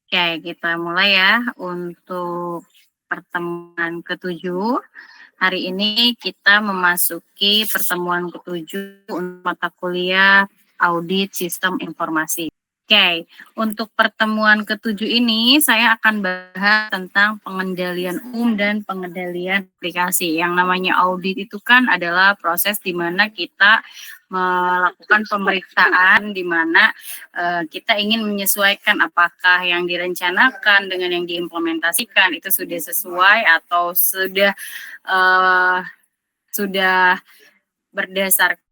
Oke, kita mulai ya untuk pertemuan ke-7. Hari ini kita memasuki pertemuan ke-7 untuk mata kuliah Audit Sistem Informasi. Oke, untuk pertemuan ke-7 ini saya akan bahas tentang pengendalian umum dan pengendalian aplikasi. Yang namanya audit itu kan adalah proses di mana kita melakukan pemeriksaan di mana kita ingin menyesuaikan apakah yang direncanakan dengan yang diimplementasikan itu sudah sesuai atau uh, sudah berdasarkan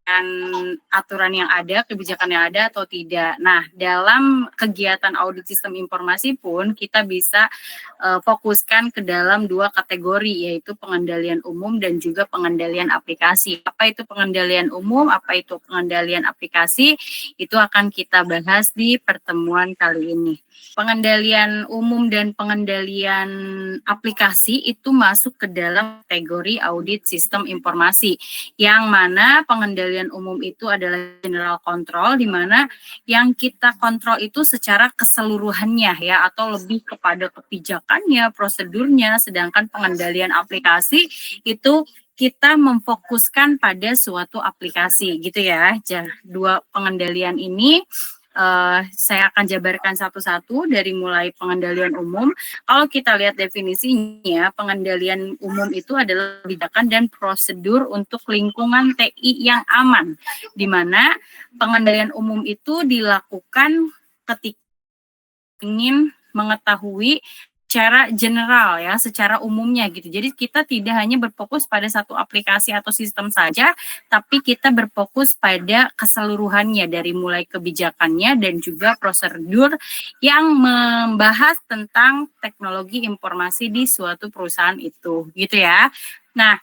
aturan yang ada, kebijakan yang ada atau tidak. Nah, dalam kegiatan audit sistem informasi pun kita bisa fokuskan ke dalam dua kategori, yaitu pengendalian umum dan juga pengendalian aplikasi. Apa itu pengendalian umum, apa itu pengendalian aplikasi, itu akan kita bahas di pertemuan kali ini. Pengendalian umum dan pengendalian aplikasi itu masuk ke dalam kategori audit sistem informasi, yang mana pengendalian umum itu adalah general control, di mana yang kita kontrol itu secara keseluruhannya ya, atau lebih kepada kebijakannya, prosedurnya, sedangkan pengendalian aplikasi itu kita memfokuskan pada suatu aplikasi gitu ya. Dua pengendalian ini saya akan jabarkan satu-satu dari mulai pengendalian umum. Kalau kita lihat definisinya, pengendalian umum itu adalah kebijakan dan prosedur untuk lingkungan TI yang aman, di mana pengendalian umum itu dilakukan ketika ingin mengetahui secara general ya, secara umumnya gitu. Jadi kita tidak hanya berfokus pada satu aplikasi atau sistem saja, tapi kita berfokus pada keseluruhannya dari mulai kebijakannya dan juga prosedur yang membahas tentang teknologi informasi di suatu perusahaan itu, gitu ya. Nah,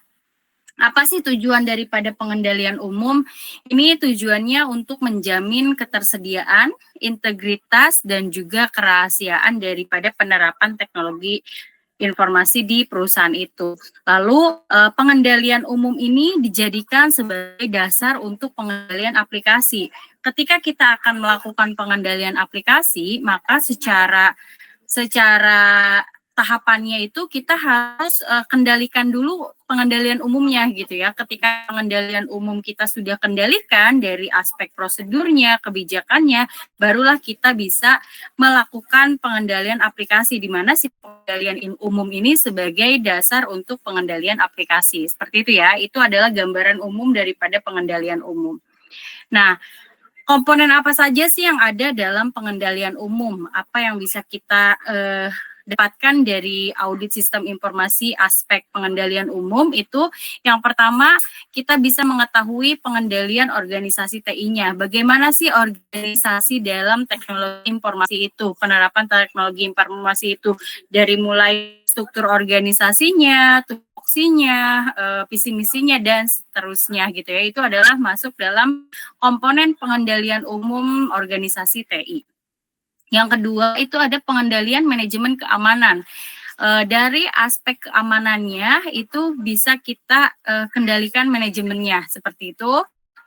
apa sih tujuan daripada pengendalian umum? Ini tujuannya untuk menjamin ketersediaan, integritas, dan juga kerahasiaan daripada penerapan teknologi informasi di perusahaan itu. Lalu pengendalian umum ini dijadikan sebagai dasar untuk pengendalian aplikasi. Ketika kita akan melakukan pengendalian aplikasi, maka secara tahapannya itu kita harus kendalikan dulu pengendalian umumnya gitu ya. Ketika pengendalian umum kita sudah kendalikan dari aspek prosedurnya, kebijakannya, barulah kita bisa melakukan pengendalian aplikasi, di mana si pengendalian umum ini sebagai dasar untuk pengendalian aplikasi. Seperti itu ya. Itu adalah gambaran umum daripada pengendalian umum. Nah, komponen apa saja sih yang ada dalam pengendalian umum? Apa yang bisa kita dapatkan dari audit sistem informasi aspek pengendalian umum itu? Yang pertama, kita bisa mengetahui pengendalian organisasi TI-nya. Bagaimana sih organisasi dalam teknologi informasi itu, penerapan teknologi informasi itu, dari mulai struktur organisasinya, tupoksinya, visi misinya, dan seterusnya gitu ya. Itu adalah masuk dalam komponen pengendalian umum organisasi TI. Yang kedua itu ada pengendalian manajemen keamanan. Dari aspek keamanannya itu bisa kita kendalikan manajemennya seperti itu.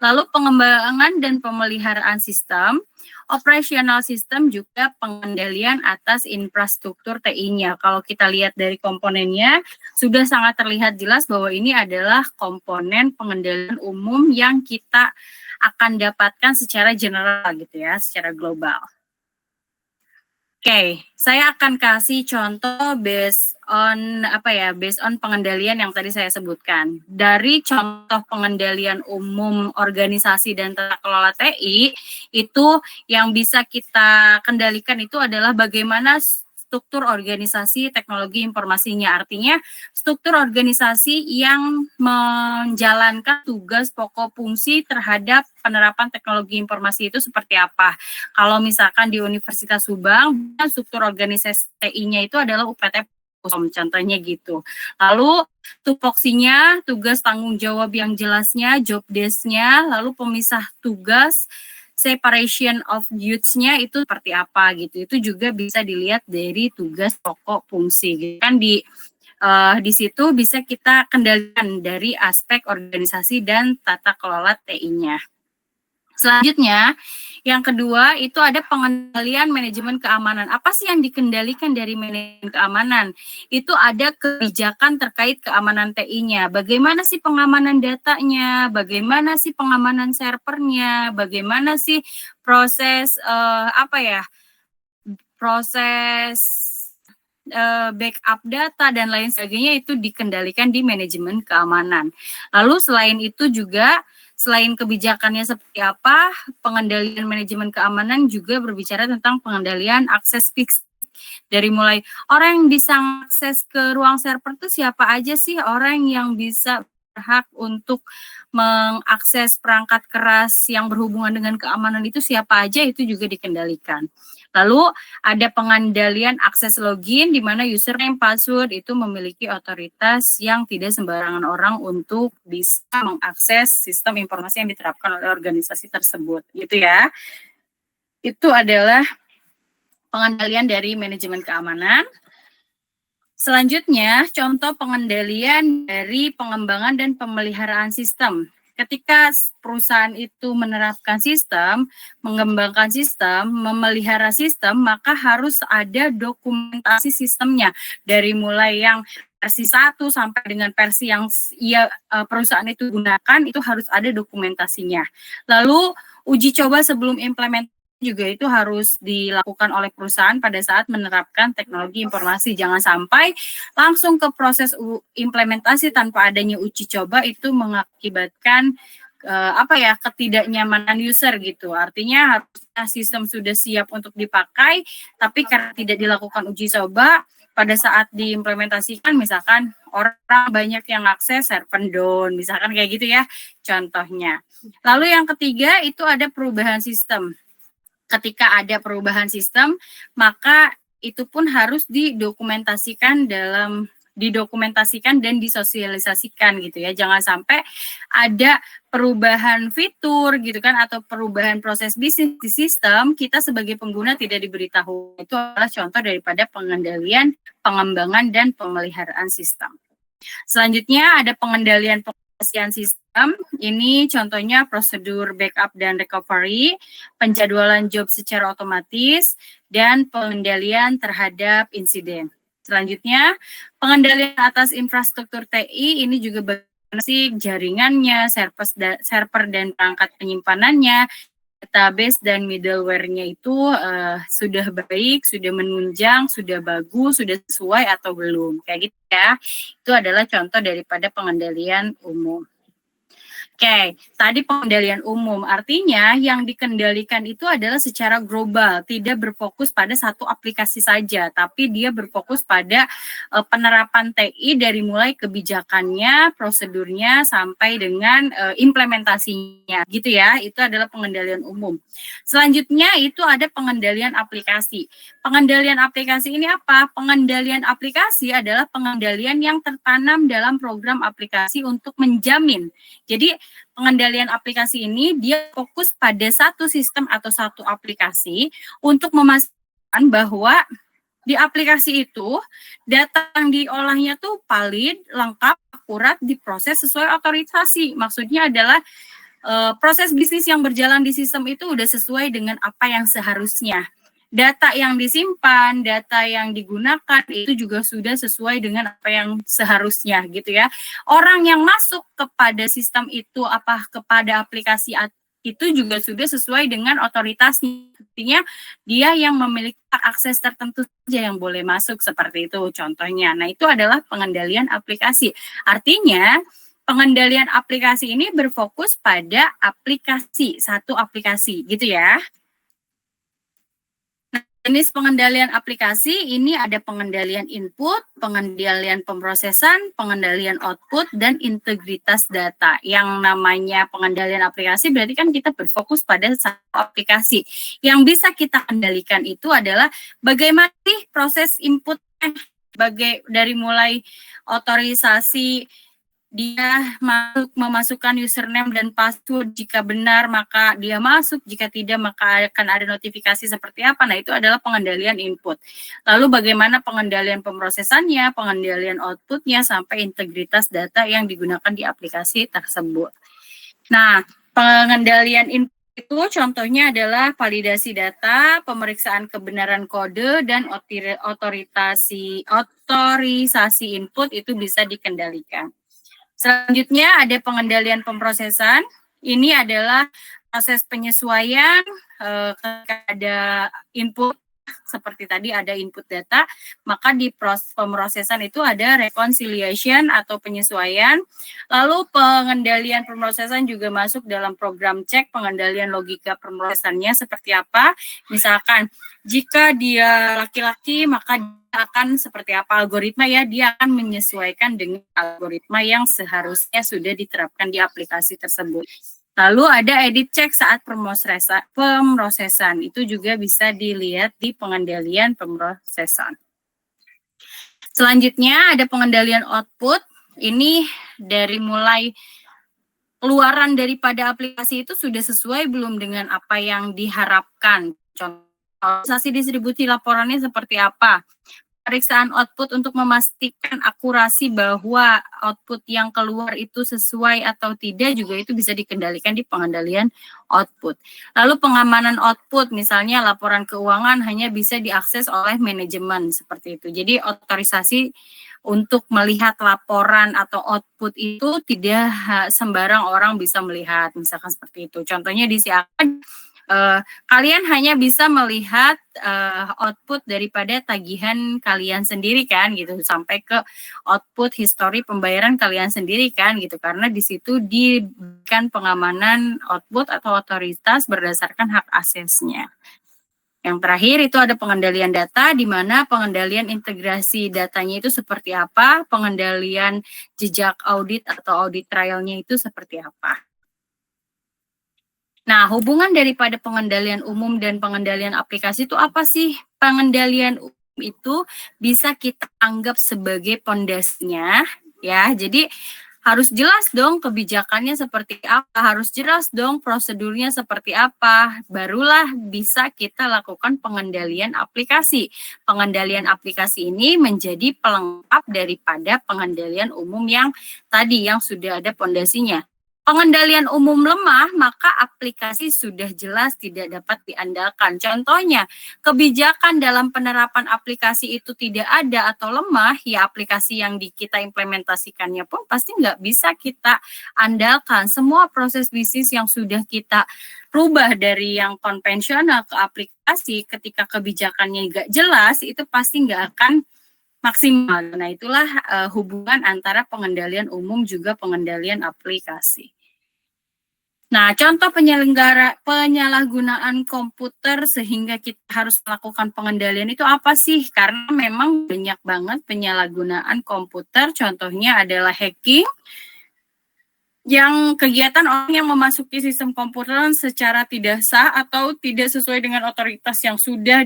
Lalu pengembangan dan pemeliharaan sistem, operasional sistem, juga pengendalian atas infrastruktur TI-nya. Kalau kita lihat dari komponennya, sudah sangat terlihat jelas bahwa ini adalah komponen pengendalian umum yang kita akan dapatkan secara general gitu ya, secara global. Oke, saya akan kasih contoh based on pengendalian yang tadi saya sebutkan. Dari contoh pengendalian umum organisasi dan tata kelola TI, itu yang bisa kita kendalikan itu adalah bagaimana struktur organisasi teknologi informasinya. Artinya struktur organisasi yang menjalankan tugas pokok fungsi terhadap penerapan teknologi informasi itu seperti apa. Kalau misalkan di Universitas Subang, struktur organisasi TI-nya itu adalah UPT Pusom, contohnya gitu. Lalu tupoksinya, tugas tanggung jawab yang jelasnya, job desk-nya, lalu pemisah tugas, separation of duties-nya itu seperti apa gitu. Itu juga bisa dilihat dari tugas pokok fungsi gitu. Kan di situ bisa kita kendalikan dari aspek organisasi dan tata kelola TI-nya. Selanjutnya, yang kedua itu ada pengendalian manajemen keamanan. Apa sih yang dikendalikan dari manajemen keamanan? Itu ada kebijakan terkait keamanan TI-nya. Bagaimana sih pengamanan datanya? Bagaimana sih pengamanan servernya? Bagaimana sih proses proses backup data dan lain sebagainya, itu dikendalikan di manajemen keamanan. Lalu selain itu juga, selain kebijakannya seperti apa, pengendalian manajemen keamanan juga berbicara tentang pengendalian akses fix. Dari mulai orang yang bisa akses ke ruang server itu siapa aja sih, orang yang bisa berhak untuk mengakses perangkat keras yang berhubungan dengan keamanan itu siapa aja, itu juga dikendalikan. Lalu ada pengendalian akses login di mana username, password itu memiliki otoritas yang tidak sembarangan orang untuk bisa mengakses sistem informasi yang diterapkan oleh organisasi tersebut, gitu ya. Itu adalah pengendalian dari manajemen keamanan. Selanjutnya, contoh pengendalian dari pengembangan dan pemeliharaan sistem. Ketika perusahaan itu menerapkan sistem, mengembangkan sistem, memelihara sistem, maka harus ada dokumentasi sistemnya. Dari mulai yang versi 1 sampai dengan versi yang perusahaan itu gunakan, itu harus ada dokumentasinya. Lalu, uji coba sebelum implementasi juga itu harus dilakukan oleh perusahaan pada saat menerapkan teknologi informasi. Jangan sampai langsung ke proses implementasi tanpa adanya uji coba, itu mengakibatkan ketidaknyamanan user gitu. Artinya harusnya sistem sudah siap untuk dipakai, tapi karena tidak dilakukan uji coba, pada saat diimplementasikan misalkan orang banyak yang akses, server down, misalkan kayak gitu ya contohnya. Lalu yang ketiga itu ada perubahan sistem. Ketika ada perubahan sistem, maka itu pun harus didokumentasikan dan disosialisasikan gitu ya. Jangan sampai ada perubahan fitur gitu kan, atau perubahan proses bisnis di sistem, kita sebagai pengguna tidak diberitahu. Itu adalah contoh daripada pengendalian, pengembangan, dan pemeliharaan sistem. Selanjutnya ada pengendalian sistem. Ini contohnya prosedur backup dan recovery, penjadwalan job secara otomatis, dan pengendalian terhadap insiden. Selanjutnya, pengendalian atas infrastruktur TI, ini juga bagaimana sih jaringannya, server dan perangkat penyimpanannya, database dan middleware-nya itu sudah baik, sudah menunjang, sudah bagus, sudah sesuai atau belum. Kayak gitu ya. Itu adalah contoh daripada pengendalian umum. Oke, tadi pengendalian umum, artinya yang dikendalikan itu adalah secara global, tidak berfokus pada satu aplikasi saja, tapi dia berfokus pada penerapan TI dari mulai kebijakannya, prosedurnya, sampai dengan implementasinya, gitu ya. Itu adalah pengendalian umum. Selanjutnya itu ada pengendalian aplikasi. Pengendalian aplikasi ini apa? Pengendalian aplikasi adalah pengendalian yang tertanam dalam program aplikasi untuk menjamin. Jadi pengendalian aplikasi ini dia fokus pada satu sistem atau satu aplikasi untuk memastikan bahwa di aplikasi itu data yang diolahnya tuh valid, lengkap, akurat, diproses sesuai otorisasi. Maksudnya adalah proses bisnis yang berjalan di sistem itu udah sesuai dengan apa yang seharusnya. Data yang disimpan, data yang digunakan itu juga sudah sesuai dengan apa yang seharusnya gitu ya. Orang yang masuk kepada sistem itu kepada aplikasi itu juga sudah sesuai dengan otoritasnya. Artinya dia yang memiliki akses tertentu saja yang boleh masuk, seperti itu contohnya. Nah, itu adalah pengendalian aplikasi. Artinya pengendalian aplikasi ini berfokus pada aplikasi, satu aplikasi gitu ya. Jenis pengendalian aplikasi ini ada pengendalian input, pengendalian pemrosesan, pengendalian output, dan integritas data. Yang namanya pengendalian aplikasi berarti kan kita berfokus pada satu aplikasi. Yang bisa kita kendalikan itu adalah bagaimana sih proses inputnya, dari mulai otorisasi dia memasukkan username dan password, jika benar maka dia masuk, jika tidak maka akan ada notifikasi seperti apa. Nah, itu adalah pengendalian input. Lalu bagaimana pengendalian pemrosesannya, pengendalian outputnya, sampai integritas data yang digunakan di aplikasi tersebut. Nah, pengendalian input Itu contohnya adalah validasi data, pemeriksaan kebenaran kode, dan otorisasi input itu bisa dikendalikan. Selanjutnya ada pengendalian pemrosesan. Ini adalah proses penyesuaian ketika ada input seperti tadi ada input data, maka di pemrosesan itu ada reconciliation atau penyesuaian. Lalu pengendalian pemrosesan juga masuk dalam program cek pengendalian logika pemrosesannya seperti apa. Misalkan jika dia laki-laki maka dia akan seperti apa algoritma ya, dia akan menyesuaikan dengan algoritma yang seharusnya sudah diterapkan di aplikasi tersebut. Lalu ada edit check saat pemrosesan. Itu juga bisa dilihat di pengendalian pemrosesan. Selanjutnya ada pengendalian output. Ini dari mulai keluaran daripada aplikasi itu sudah sesuai belum dengan apa yang diharapkan. Contoh, organisasi distribusi laporannya seperti apa. Pemeriksaan output untuk memastikan akurasi bahwa output yang keluar itu sesuai atau tidak juga itu bisa dikendalikan di pengendalian output. Lalu pengamanan output, misalnya laporan keuangan hanya bisa diakses oleh manajemen seperti itu. Jadi otorisasi untuk melihat laporan atau output itu tidak sembarang orang bisa melihat, misalkan seperti itu. Contohnya di siaran kalian hanya bisa melihat output daripada tagihan kalian sendiri kan gitu sampai ke output histori pembayaran kalian sendiri kan gitu karena di situ diberikan pengamanan output atau otoritas berdasarkan hak aksesnya. Yang terakhir itu ada pengendalian data di mana pengendalian integrasi datanya itu seperti apa, pengendalian jejak audit atau audit trialnya itu seperti apa. Nah, hubungan daripada pengendalian umum dan pengendalian aplikasi itu apa sih? Pengendalian umum itu bisa kita anggap sebagai pondasinya, ya. Jadi harus jelas dong kebijakannya seperti apa, harus jelas dong prosedurnya seperti apa, barulah bisa kita lakukan pengendalian aplikasi. Pengendalian aplikasi ini menjadi pelengkap daripada pengendalian umum yang tadi, yang sudah ada pondasinya. Pengendalian umum lemah, maka aplikasi sudah jelas tidak dapat diandalkan. Contohnya, kebijakan dalam penerapan aplikasi itu tidak ada atau lemah, ya aplikasi yang kita implementasikannya pun pasti nggak bisa kita andalkan. Semua proses bisnis yang sudah kita rubah dari yang konvensional ke aplikasi, ketika kebijakannya nggak jelas, itu pasti nggak akan maksimal. Nah, itulah hubungan antara pengendalian umum juga pengendalian aplikasi. Nah, contoh penyalahgunaan komputer sehingga kita harus melakukan pengendalian itu apa sih? Karena memang banyak banget penyalahgunaan komputer, contohnya adalah hacking, yang kegiatan orang yang memasuki sistem komputer secara tidak sah atau tidak sesuai dengan otoritas yang sudah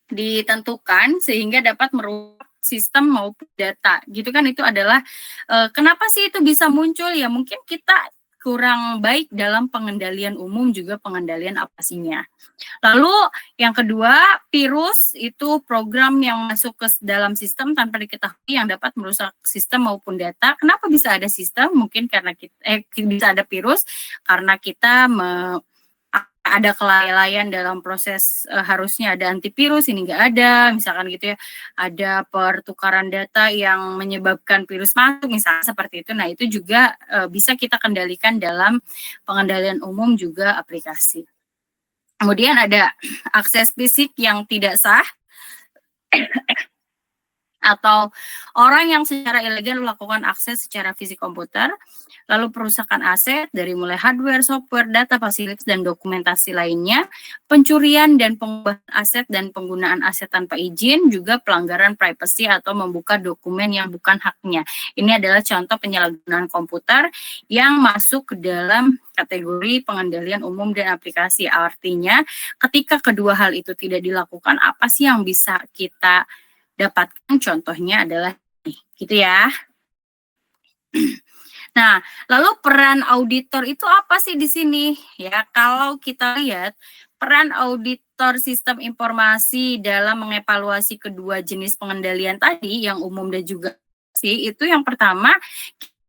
ditentukan sehingga dapat merusak sistem maupun data. Gitu kan, itu adalah kenapa sih itu bisa muncul? Ya mungkin kita kurang baik dalam pengendalian umum juga pengendalian aplikasinya. Lalu yang kedua, virus itu program yang masuk ke dalam sistem tanpa diketahui yang dapat merusak sistem maupun data. Kenapa bisa ada sistem? Mungkin karena bisa ada virus karena kita ada kelalaian dalam proses harusnya ada antivirus, ini nggak ada, misalkan gitu ya, ada pertukaran data yang menyebabkan virus masuk, misalnya seperti itu. Nah, itu juga bisa kita kendalikan dalam pengendalian umum juga aplikasi. Kemudian ada akses fisik yang tidak sah, atau orang yang secara ilegal melakukan akses secara fisik komputer, lalu perusakan aset dari mulai hardware, software, data, fasilitas, dan dokumentasi lainnya, pencurian dan pengubahan aset dan penggunaan aset tanpa izin, juga pelanggaran privasi atau membuka dokumen yang bukan haknya. Ini adalah contoh penyalahgunaan komputer yang masuk ke dalam kategori pengendalian umum dan aplikasi. Artinya, ketika kedua hal itu tidak dilakukan, apa sih yang bisa kita dapatkan? Contohnya adalah gitu ya. Nah, lalu peran auditor itu apa sih di sini? Ya, kalau kita lihat peran auditor sistem informasi dalam mengevaluasi kedua jenis pengendalian tadi yang umum dan juga sih itu yang pertama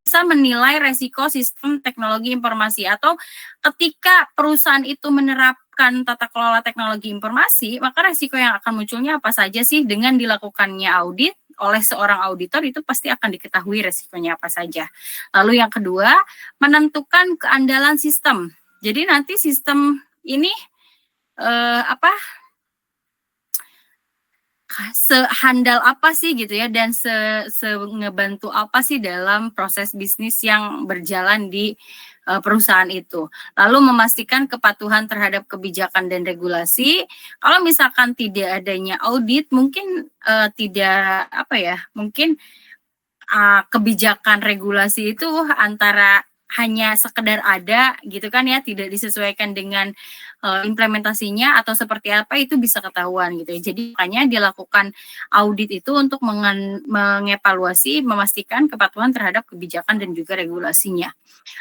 bisa menilai resiko sistem teknologi informasi, atau ketika perusahaan itu menerapkan tata kelola teknologi informasi, maka resiko yang akan munculnya apa saja sih dengan dilakukannya audit oleh seorang auditor, itu pasti akan diketahui resikonya apa saja. Lalu yang kedua, menentukan keandalan sistem. Jadi nanti sistem ini sehandal apa sih gitu ya, dan ngebantu apa sih dalam proses bisnis yang berjalan di perusahaan itu. Lalu memastikan kepatuhan terhadap kebijakan dan regulasi. Kalau misalkan tidak adanya audit, mungkin tidak mungkin kebijakan regulasi itu antara hanya sekedar ada gitu kan ya, tidak disesuaikan dengan implementasinya atau seperti apa, itu bisa ketahuan gitu ya. Jadi makanya dilakukan audit itu untuk mengevaluasi, memastikan kepatuhan terhadap kebijakan dan juga regulasinya.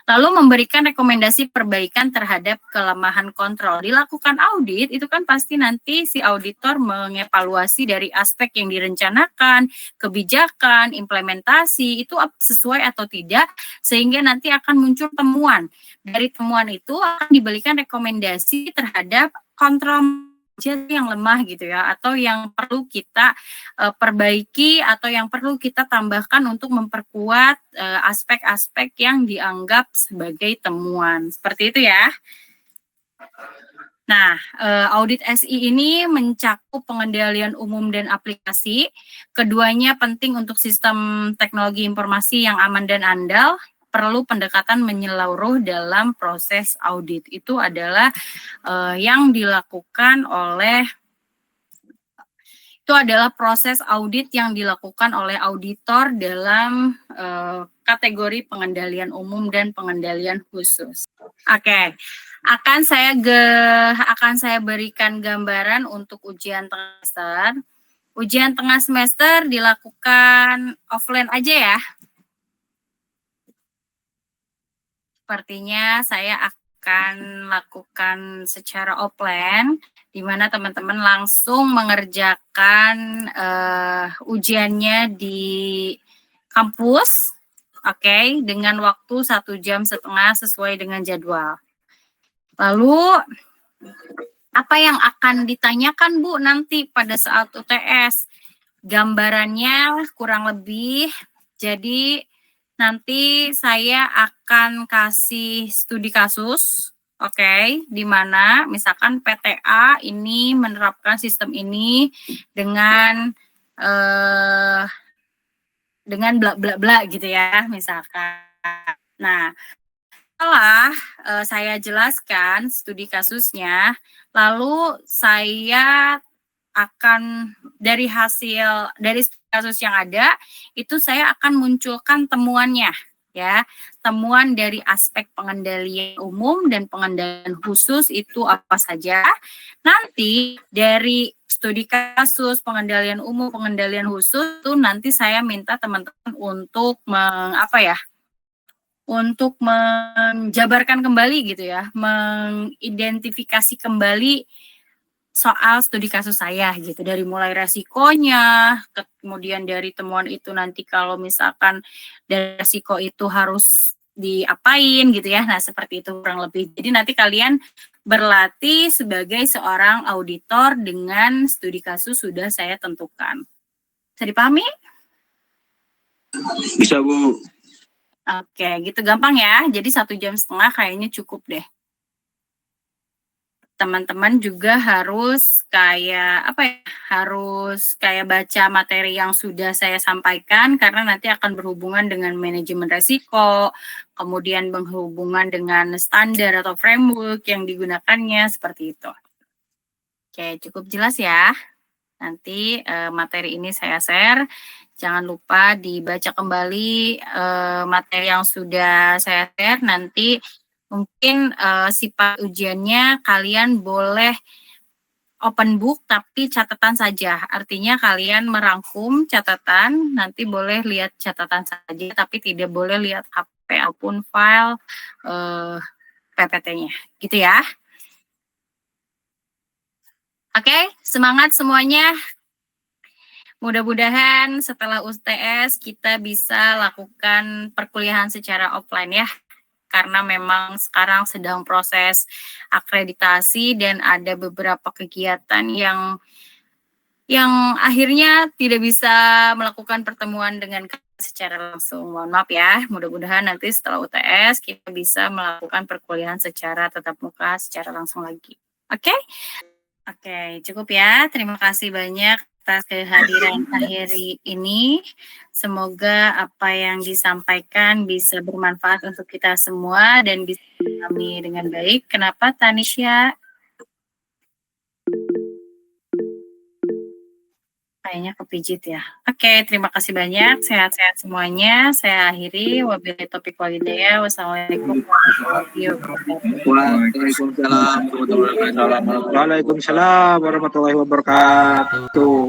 Lalu memberikan rekomendasi perbaikan terhadap kelemahan kontrol. Dilakukan audit itu kan pasti nanti si auditor mengevaluasi dari aspek yang direncanakan, kebijakan, implementasi itu sesuai atau tidak, sehingga nanti akan muncul temuan. Dari temuan itu akan diberikan rekomendasi terhadap kontrol yang lemah gitu ya, atau yang perlu kita perbaiki, atau yang perlu kita tambahkan untuk memperkuat aspek-aspek yang dianggap sebagai temuan. Seperti itu ya. Nah, audit SI ini mencakup pengendalian umum dan aplikasi. Keduanya penting untuk sistem teknologi informasi yang aman dan andal. Perlu pendekatan menyeluruh dalam proses audit. Itu adalah yang dilakukan oleh proses audit yang dilakukan oleh auditor dalam kategori pengendalian umum dan pengendalian khusus. Oke. Akan saya berikan gambaran untuk ujian tengah semester. Ujian tengah semester dilakukan offline aja ya. Sepertinya saya akan lakukan secara offline, di mana teman-teman langsung mengerjakan ujiannya di kampus, oke, dengan waktu 1,5 jam sesuai dengan jadwal. Lalu, apa yang akan ditanyakan Bu nanti pada saat UTS? Gambarannya kurang lebih, jadi nanti saya akan kasih studi kasus, oke, di mana misalkan PTA ini menerapkan sistem ini dengan bla bla bla gitu ya, misalkan. Nah, setelah saya jelaskan studi kasusnya, lalu saya akan dari kasus yang ada, itu saya akan munculkan temuannya ya. Temuan dari aspek pengendalian umum dan pengendalian khusus itu apa saja. Nanti dari studi kasus, pengendalian umum, pengendalian khusus itu nanti saya minta teman-teman untuk untuk menjabarkan kembali gitu ya, mengidentifikasi kembali soal studi kasus saya gitu, dari mulai resikonya, kemudian dari temuan itu nanti kalau misalkan dari resiko itu harus diapain gitu ya. Nah, seperti itu kurang lebih. Jadi nanti kalian berlatih sebagai seorang auditor dengan studi kasus sudah saya tentukan. Bisa dipahami? Bisa, Bu. Oke, gitu gampang ya. Jadi 1,5 jam kayaknya cukup deh. Teman-teman juga harus harus baca materi yang sudah saya sampaikan, karena nanti akan berhubungan dengan manajemen resiko, kemudian berhubungan dengan standar atau framework yang digunakannya, seperti itu. Oke, cukup jelas ya. Nanti materi ini saya share. Jangan lupa dibaca kembali materi yang sudah saya share. Nanti mungkin sifat ujiannya kalian boleh open book tapi catatan saja. Artinya kalian merangkum catatan, nanti boleh lihat catatan saja tapi tidak boleh lihat HP ataupun file PPT-nya. Gitu ya. Oke, semangat semuanya. Mudah-mudahan setelah UTS kita bisa lakukan perkuliahan secara offline ya. Karena memang sekarang sedang proses akreditasi dan ada beberapa kegiatan yang akhirnya tidak bisa melakukan pertemuan dengan secara langsung. Mohon maaf ya, mudah-mudahan nanti setelah UTS kita bisa melakukan perkuliahan secara tatap muka secara langsung lagi. Oke? Oke, cukup ya. Terima kasih banyak atas kehadiran hari ini. Semoga apa yang disampaikan bisa bermanfaat untuk kita semua dan bisa dipahami dengan baik. Kenapa, Tanisha? Kayaknya kepijit ya. Oke, terima kasih banyak. Sehat-sehat semuanya. Saya akhiri. Wabillahi taufiq wal hidayah. Wassalamualaikum warahmatullahi wabarakatuh. Waalaikumsalam warahmatullahi wabarakatuh.